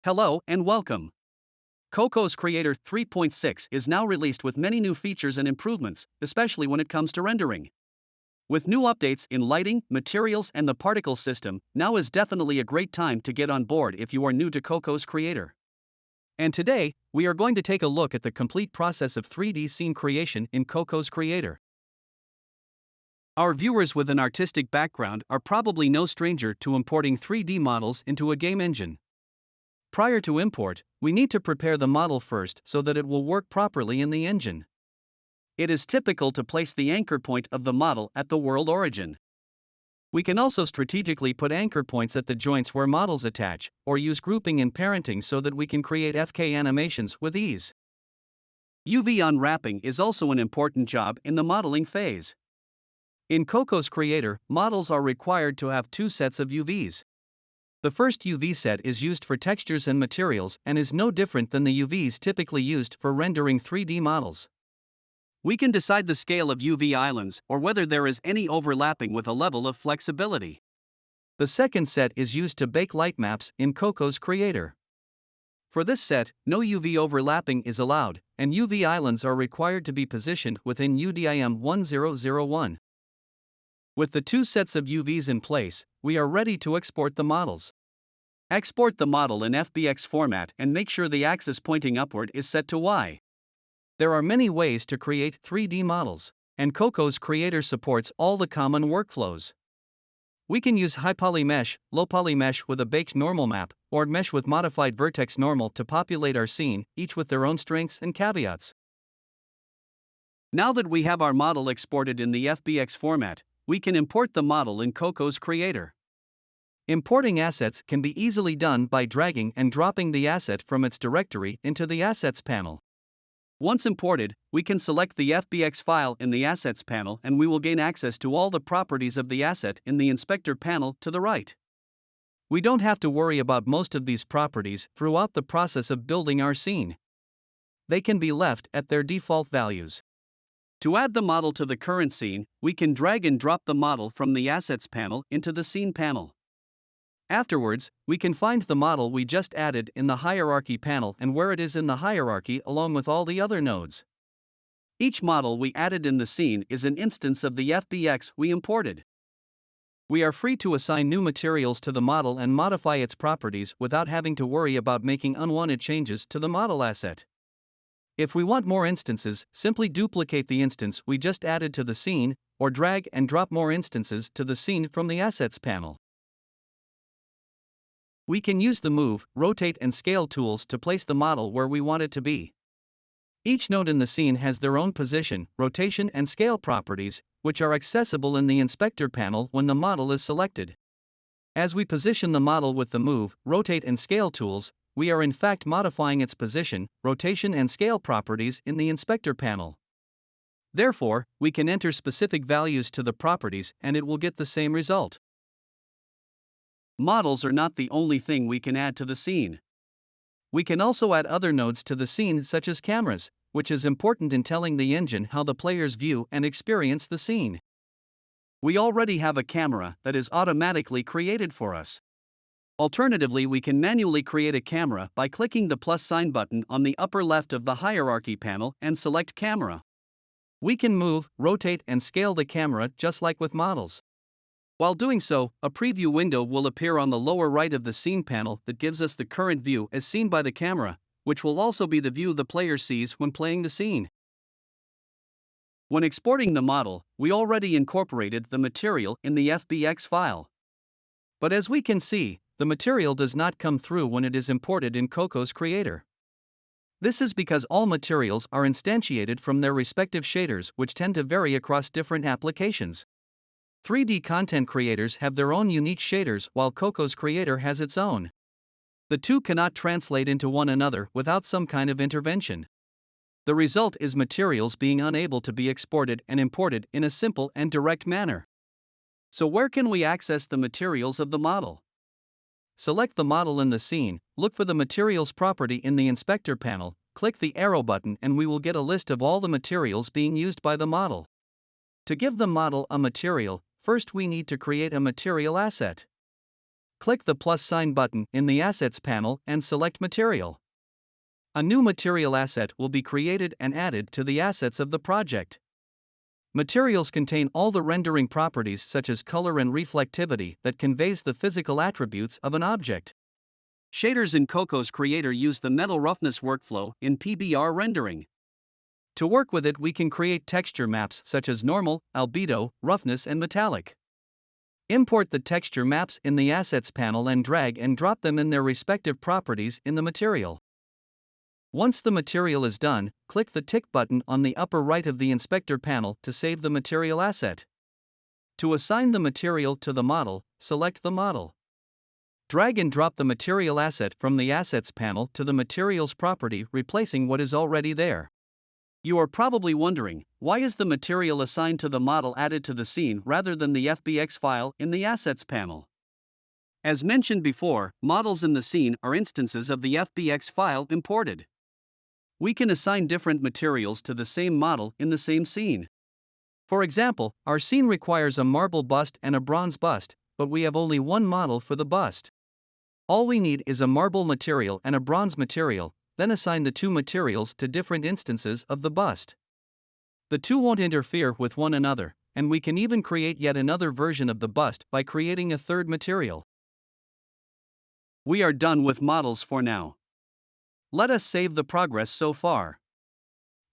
Hello and welcome. Cocos Creator 3.6 is now released with many new features and improvements, especially when it comes to rendering. With new updates in lighting, materials, and the particle system, now is definitely a great time to get on board if you are new to Cocos Creator. And today, we are going to take a look at the complete process of 3D scene creation in Cocos Creator. Our viewers with an artistic background are probably no stranger to importing 3D models into a game engine. Prior to import, we need to prepare the model first so that it will work properly in the engine. It is typical to place the anchor point of the model at the world origin. We can also strategically put anchor points at the joints where models attach, or use grouping and parenting so that we can create FK animations with ease. UV unwrapping is also an important job in the modeling phase. In Cocos Creator, models are required to have two sets of UVs. The first UV set is used for textures and materials and is no different than the UVs typically used for rendering 3D models. We can decide the scale of UV islands or whether there is any overlapping with a level of flexibility. The second set is used to bake light maps in Cocos Creator. For this set, no UV overlapping is allowed, and UV islands are required to be positioned within UDIM 1001. With the two sets of UVs in place, we are ready to export the models. Export the model in FBX format and make sure the axis pointing upward is set to Y. There are many ways to create 3D models, and Cocos Creator supports all the common workflows. We can use high poly mesh, low poly mesh with a baked normal map, or mesh with modified vertex normal to populate our scene, each with their own strengths and caveats. Now that we have our model exported in the FBX format, we can import the model in Cocos Creator. Importing assets can be easily done by dragging and dropping the asset from its directory into the Assets panel. Once imported, we can select the FBX file in the Assets panel and we will gain access to all the properties of the asset in the Inspector panel to the right. We don't have to worry about most of these properties throughout the process of building our scene. They can be left at their default values. To add the model to the current scene, we can drag and drop the model from the Assets panel into the Scene panel. Afterwards, we can find the model we just added in the Hierarchy panel and where it is in the hierarchy along with all the other nodes. Each model we added in the scene is an instance of the FBX we imported. We are free to assign new materials to the model and modify its properties without having to worry about making unwanted changes to the model asset. If we want more instances, simply duplicate the instance we just added to the scene, or drag and drop more instances to the scene from the Assets panel. We can use the Move, Rotate and Scale tools to place the model where we want it to be. Each node in the scene has their own position, rotation and scale properties, which are accessible in the Inspector panel when the model is selected. As we position the model with the Move, Rotate and Scale tools, we are in fact modifying its position, rotation and scale properties in the Inspector panel. Therefore, we can enter specific values to the properties and it will get the same result. Models are not the only thing we can add to the scene. We can also add other nodes to the scene such as cameras, which is important in telling the engine how the players view and experience the scene. We already have a camera that is automatically created for us. Alternatively, we can manually create a camera by clicking the plus sign button on the upper left of the Hierarchy panel and select Camera. We can move, rotate and scale the camera just like with models. While doing so, a preview window will appear on the lower right of the Scene panel that gives us the current view as seen by the camera, which will also be the view the player sees when playing the scene. When exporting the model, we already incorporated the material in the FBX file. But as we can see, the material does not come through when it is imported in Cocos Creator. This is because all materials are instantiated from their respective shaders, which tend to vary across different applications. 3D content creators have their own unique shaders while Cocos Creator has its own. The two cannot translate into one another without some kind of intervention. The result is materials being unable to be exported and imported in a simple and direct manner. So where can we access the materials of the model? Select the model in the scene, look for the materials property in the Inspector panel, click the arrow button and we will get a list of all the materials being used by the model. To give the model a material, first we need to create a material asset. Click the plus sign button in the Assets panel and select Material. A new material asset will be created and added to the assets of the project. Materials contain all the rendering properties such as color and reflectivity that conveys the physical attributes of an object. Shaders in Cocos Creator use the metal roughness workflow in PBR rendering. To work with it, we can create texture maps such as normal, albedo, roughness, and metallic. Import the texture maps in the Assets panel and drag and drop them in their respective properties in the material. Once the material is done, click the tick button on the upper right of the Inspector panel to save the material asset. To assign the material to the model, select the model. Drag and drop the material asset from the Assets panel to the Materials property, replacing what is already there. You are probably wondering, why is the material assigned to the model added to the scene rather than the FBX file in the Assets panel? As mentioned before, models in the scene are instances of the FBX file imported. We can assign different materials to the same model in the same scene. For example, our scene requires a marble bust and a bronze bust, but we have only one model for the bust. All we need is a marble material and a bronze material, then assign the two materials to different instances of the bust. The two won't interfere with one another, and we can even create yet another version of the bust by creating a third material. We are done with models for now. Let us save the progress so far.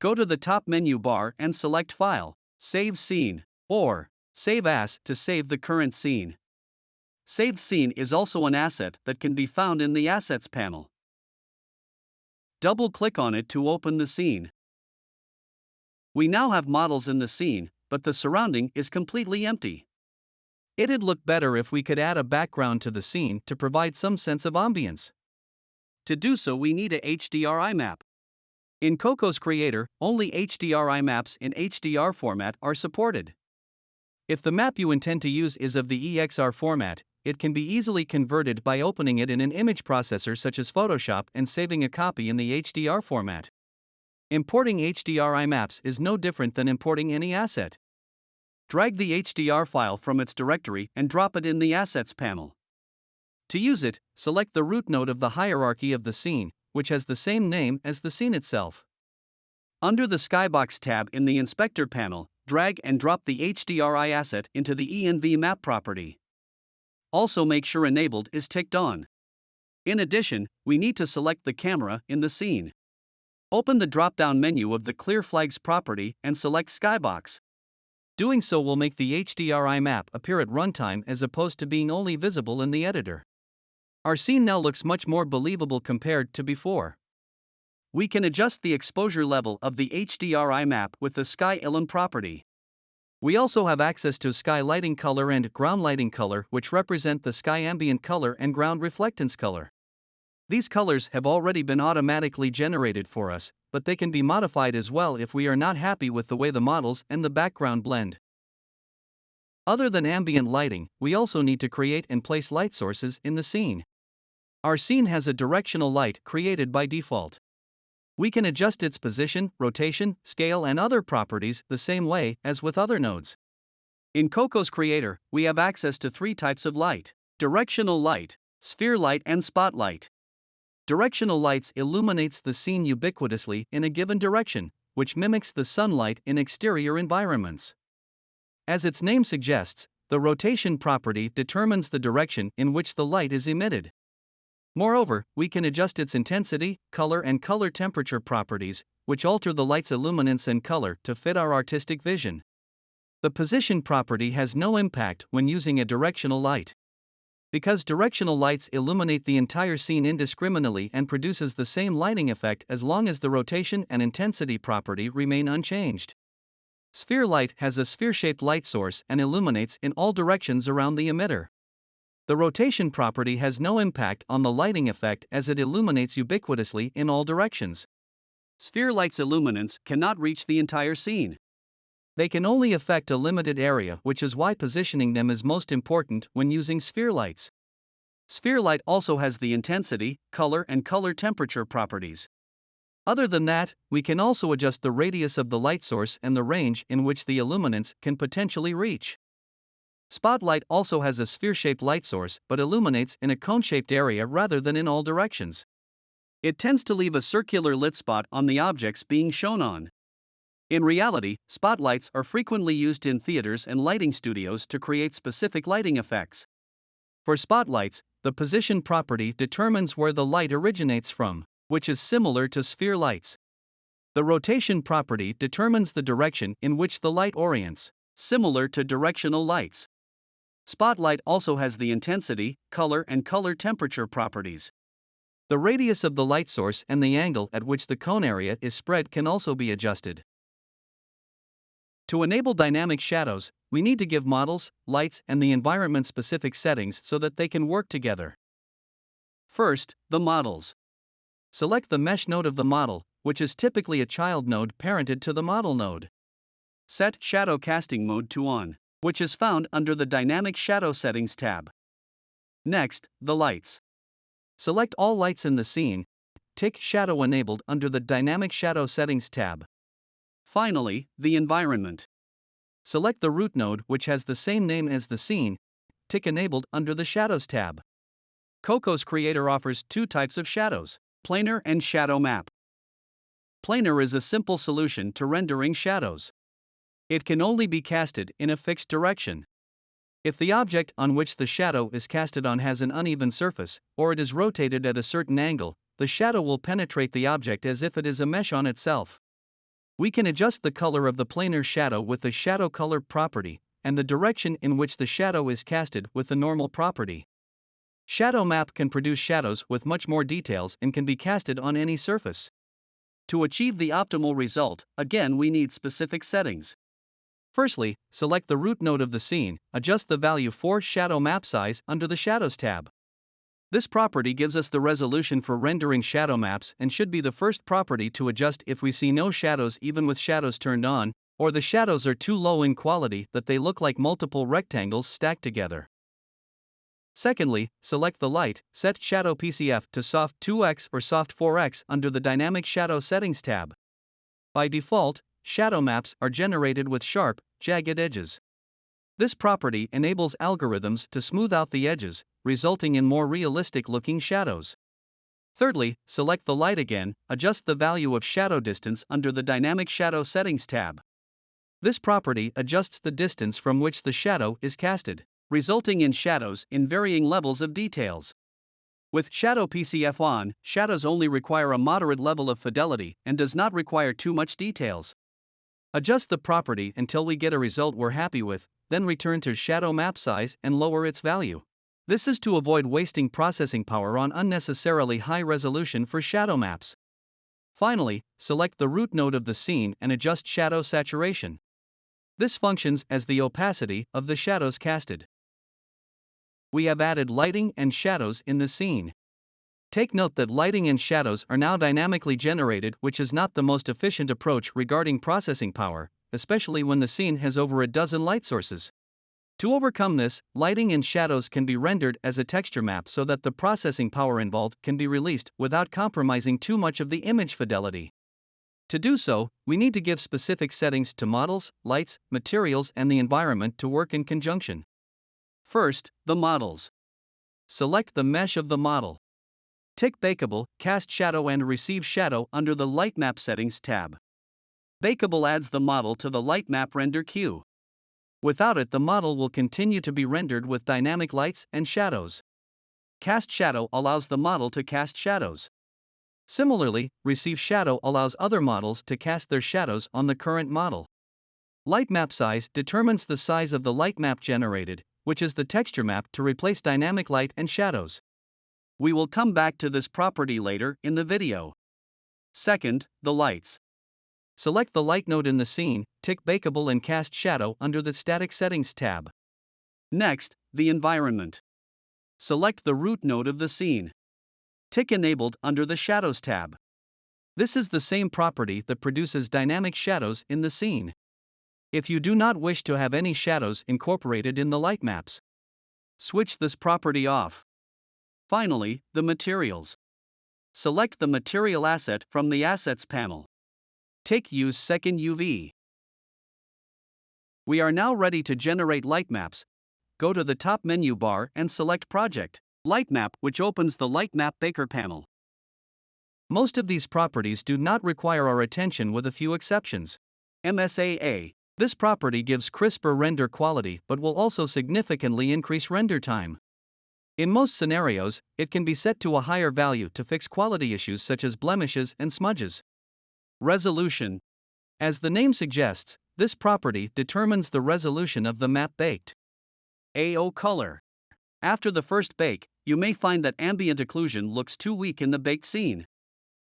Go to the top menu bar and select File, Save Scene, or Save As to save the current scene. Saved scene is also an asset that can be found in the Assets panel. Double-click on it to open the scene. We now have models in the scene, but the surrounding is completely empty. It'd look better if we could add a background to the scene to provide some sense of ambience. To do so, we need a HDRI map. In Cocos Creator, only HDRI maps in HDR format are supported. If the map you intend to use is of the EXR format, it can be easily converted by opening it in an image processor such as Photoshop and saving a copy in the HDR format. Importing HDRI maps is no different than importing any asset. Drag the HDR file from its directory and drop it in the Assets panel. To use it, select the root node of the hierarchy of the scene, which has the same name as the scene itself. Under the Skybox tab in the Inspector panel, drag and drop the HDRI asset into the ENV map property. Also make sure Enabled is ticked on. In addition, we need to select the camera in the scene. Open the drop-down menu of the Clear Flags property and select Skybox. Doing so will make the HDRI map appear at runtime as opposed to being only visible in the editor. Our scene now looks much more believable compared to before. We can adjust the exposure level of the HDRI map with the Sky Element property. We also have access to sky lighting color and ground lighting color, which represent the sky ambient color and ground reflectance color. These colors have already been automatically generated for us, but they can be modified as well if we are not happy with the way the models and the background blend. Other than ambient lighting, we also need to create and place light sources in the scene. Our scene has a directional light created by default. We can adjust its position, rotation, scale, and other properties the same way as with other nodes. In Cocos Creator, we have access to three types of light: directional light, sphere light, and spotlight. Directional lights illuminates the scene ubiquitously in a given direction, which mimics the sunlight in exterior environments. As its name suggests, the rotation property determines the direction in which the light is emitted. Moreover, we can adjust its intensity, color, and color temperature properties, which alter the light's illuminance and color to fit our artistic vision. The position property has no impact when using a directional light. Because directional lights illuminate the entire scene indiscriminately and produces the same lighting effect as long as the rotation and intensity property remain unchanged. Sphere light has a sphere-shaped light source and illuminates in all directions around the emitter. The rotation property has no impact on the lighting effect as it illuminates ubiquitously in all directions. Sphere light's illuminance cannot reach the entire scene. They can only affect a limited area, which is why positioning them is most important when using sphere lights. Sphere light also has the intensity, color, and color temperature properties. Other than that, we can also adjust the radius of the light source and the range in which the illuminance can potentially reach. Spotlight also has a sphere-shaped light source but illuminates in a cone-shaped area rather than in all directions. It tends to leave a circular lit spot on the objects being shown on. In reality, spotlights are frequently used in theaters and lighting studios to create specific lighting effects. For spotlights, the position property determines where the light originates from, which is similar to sphere lights. The rotation property determines the direction in which the light orients, similar to directional lights. Spotlight also has the intensity, color, and color temperature properties. The radius of the light source and the angle at which the cone area is spread can also be adjusted. To enable dynamic shadows, we need to give models, lights, and the environment specific settings so that they can work together. First, the models. Select the mesh node of the model, which is typically a child node parented to the model node. Set Shadow Casting Mode to On, which is found under the Dynamic Shadow Settings tab. Next, the lights. Select all lights in the scene, tick Shadow Enabled under the Dynamic Shadow Settings tab. Finally, the environment. Select the root node which has the same name as the scene, tick Enabled under the Shadows tab. Cocos Creator offers two types of shadows, planar and shadow map. Planar is a simple solution to rendering shadows. It can only be casted in a fixed direction. If the object on which the shadow is casted on has an uneven surface, or it is rotated at a certain angle, the shadow will penetrate the object as if it is a mesh on itself. We can adjust the color of the planar shadow with the shadow color property, and the direction in which the shadow is casted with the normal property. Shadow map can produce shadows with much more details and can be casted on any surface. To achieve the optimal result, again we need specific settings. Firstly, select the root node of the scene, adjust the value for Shadow Map Size under the Shadows tab. This property gives us the resolution for rendering shadow maps and should be the first property to adjust if we see no shadows even with shadows turned on, or the shadows are too low in quality that they look like multiple rectangles stacked together. Secondly, select the light, set Shadow PCF to Soft 2x or Soft 4x under the Dynamic Shadow Settings tab. By default, shadow maps are generated with sharp, jagged edges. This property enables algorithms to smooth out the edges, resulting in more realistic-looking shadows. Thirdly, select the light again, adjust the value of shadow distance under the Dynamic Shadow Settings tab. This property adjusts the distance from which the shadow is casted, resulting in shadows in varying levels of details. With Shadow PCF on, shadows only require a moderate level of fidelity and does not require too much details. Adjust the property until we get a result we're happy with, then return to Shadow Map Size and lower its value. This is to avoid wasting processing power on unnecessarily high resolution for shadow maps. Finally, select the root node of the scene and adjust shadow saturation. This functions as the opacity of the shadows casted. We have added lighting and shadows in the scene. Take note that lighting and shadows are now dynamically generated, which is not the most efficient approach regarding processing power, especially when the scene has over a dozen light sources. To overcome this, lighting and shadows can be rendered as a texture map so that the processing power involved can be released without compromising too much of the image fidelity. To do so, we need to give specific settings to models, lights, materials, and the environment to work in conjunction. First, the models. Select the mesh of the model. Tick Bakeable, Cast Shadow and Receive Shadow under the Lightmap Settings tab. Bakeable adds the model to the Lightmap render queue. Without it, the model will continue to be rendered with dynamic lights and shadows. Cast Shadow allows the model to cast shadows. Similarly, Receive Shadow allows other models to cast their shadows on the current model. Lightmap Size determines the size of the light map generated, which is the texture map to replace dynamic light and shadows. We will come back to this property later in the video. Second, the lights. Select the light node in the scene, tick Bakeable and Cast Shadow under the Static Settings tab. Next, the environment. Select the root node of the scene. Tick Enabled under the Shadows tab. This is the same property that produces dynamic shadows in the scene. If you do not wish to have any shadows incorporated in the light maps, switch this property off. Finally, the materials. Select the material asset from the Assets panel. Tick Use Second UV. We are now ready to generate light maps, go to the top menu bar and select Project, Lightmap, which opens the Lightmap Baker panel. Most of these properties do not require our attention with a few exceptions. MSAA. This property gives crisper render quality but will also significantly increase render time. In most scenarios, it can be set to a higher value to fix quality issues such as blemishes and smudges. Resolution. As the name suggests, this property determines the resolution of the map baked. AO color. After the first bake, you may find that ambient occlusion looks too weak in the baked scene.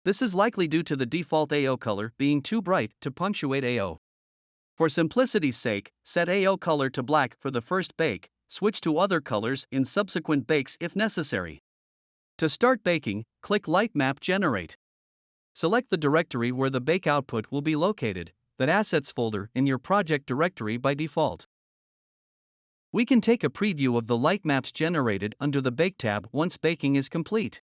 This is likely due to the default AO color being too bright to punctuate AO. For simplicity's sake, set AO color to black for the first bake, switch to other colors in subsequent bakes if necessary. To start baking, click Lightmap Generate. Select the directory where the bake output will be located, that Assets folder in your project directory by default. We can take a preview of the lightmaps generated under the Bake tab once baking is complete.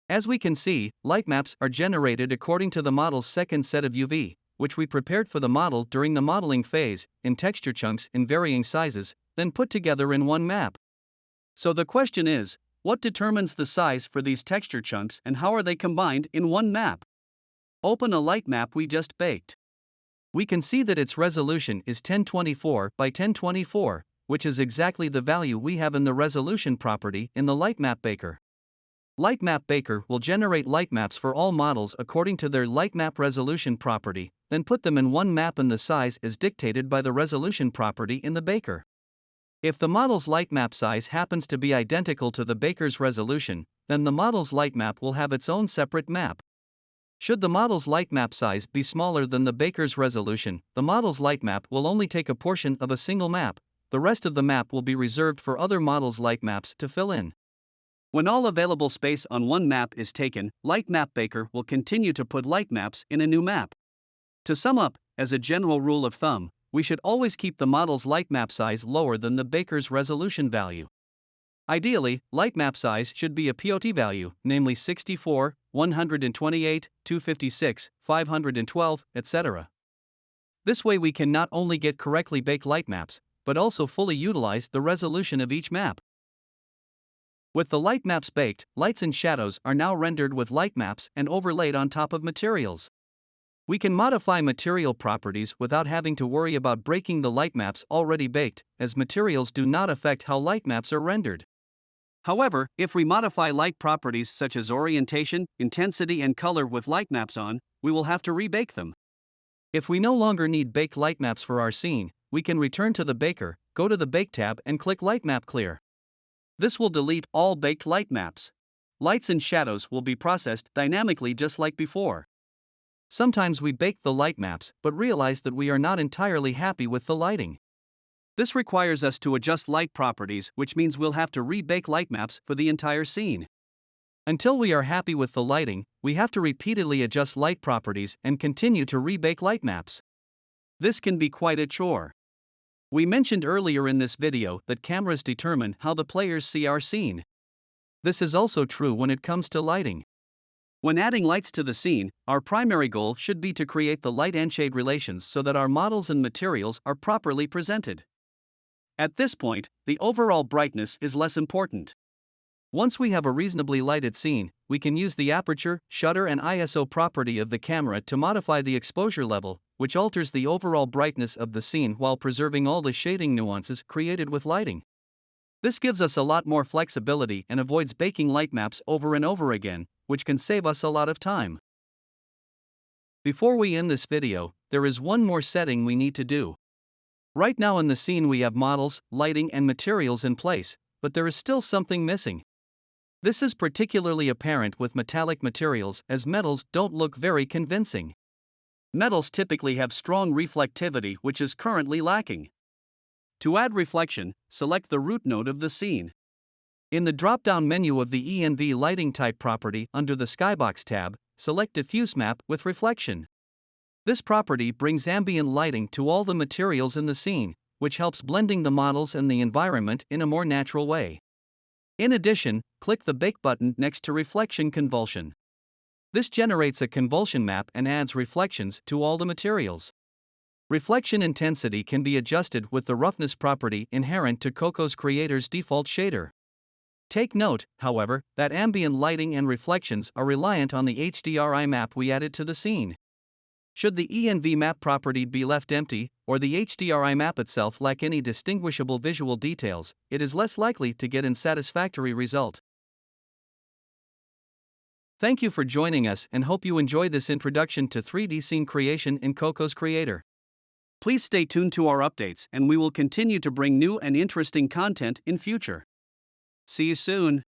As we can see, lightmaps are generated according to the model's second set of UV, which we prepared for the model during the modeling phase, in texture chunks in varying sizes, then put together in one map. So the question is, what determines the size for these texture chunks and how are they combined in one map? Open a light map we just baked. We can see that its resolution is 1024 by 1024, which is exactly the value we have in the resolution property in the Lightmap Baker. Lightmap Baker will generate lightmaps for all models according to their lightmap resolution property, then put them in one map in the size as dictated by the resolution property in the Baker. If the model's lightmap size happens to be identical to the Baker's resolution, then the model's lightmap will have its own separate map. Should the model's lightmap size be smaller than the Baker's resolution, the model's lightmap will only take a portion of a single map. The rest of the map will be reserved for other models' lightmaps to fill in. When all available space on one map is taken, Lightmap Baker will continue to put lightmaps in a new map. To sum up, as a general rule of thumb, we should always keep the model's lightmap size lower than the Baker's resolution value. Ideally, lightmap size should be a POT value, namely 64, 128, 256, 512, etc. This way we can not only get correctly baked lightmaps, but also fully utilize the resolution of each map. With the lightmaps baked, lights and shadows are now rendered with lightmaps and overlaid on top of materials. We can modify material properties without having to worry about breaking the lightmaps already baked, as materials do not affect how lightmaps are rendered. However, if we modify light properties such as orientation, intensity and color with lightmaps on, we will have to rebake them. If we no longer need baked lightmaps for our scene, we can return to the Baker, go to the Bake tab and click Lightmap Clear. This will delete all baked lightmaps. Lights and shadows will be processed dynamically just like before. Sometimes we bake the lightmaps but realize that we are not entirely happy with the lighting. This requires us to adjust light properties, which means we'll have to rebake lightmaps for the entire scene. Until we are happy with the lighting, we have to repeatedly adjust light properties and continue to rebake lightmaps. This can be quite a chore. We mentioned earlier in this video that cameras determine how the players see our scene. This is also true when it comes to lighting. When adding lights to the scene, our primary goal should be to create the light and shade relations so that our models and materials are properly presented. At this point, the overall brightness is less important. Once we have a reasonably lighted scene, we can use the aperture, shutter and ISO property of the camera to modify the exposure level, which alters the overall brightness of the scene while preserving all the shading nuances created with lighting. This gives us a lot more flexibility and avoids baking lightmaps over and over again, which can save us a lot of time. Before we end this video, there is one more setting we need to do. Right now in the scene we have models, lighting and materials in place, but there is still something missing. This is particularly apparent with metallic materials, as metals don't look very convincing. Metals typically have strong reflectivity, which is currently lacking. To add reflection, select the root node of the scene. In the drop-down menu of the ENV lighting type property under the Skybox tab, select Diffuse Map with Reflection. This property brings ambient lighting to all the materials in the scene, which helps blending the models and the environment in a more natural way. In addition, click the Bake button next to Reflection Convulsion. This generates a convulsion map and adds reflections to all the materials. Reflection intensity can be adjusted with the roughness property inherent to Cocos Creator's default shader. Take note, however, that ambient lighting and reflections are reliant on the HDRI map we added to the scene. Should the ENV map property be left empty, or the HDRI map itself lack any distinguishable visual details, it is less likely to get a satisfactory result. Thank you for joining us and hope you enjoy this introduction to 3D scene creation in Cocos Creator. Please stay tuned to our updates and we will continue to bring new and interesting content in future. See you soon.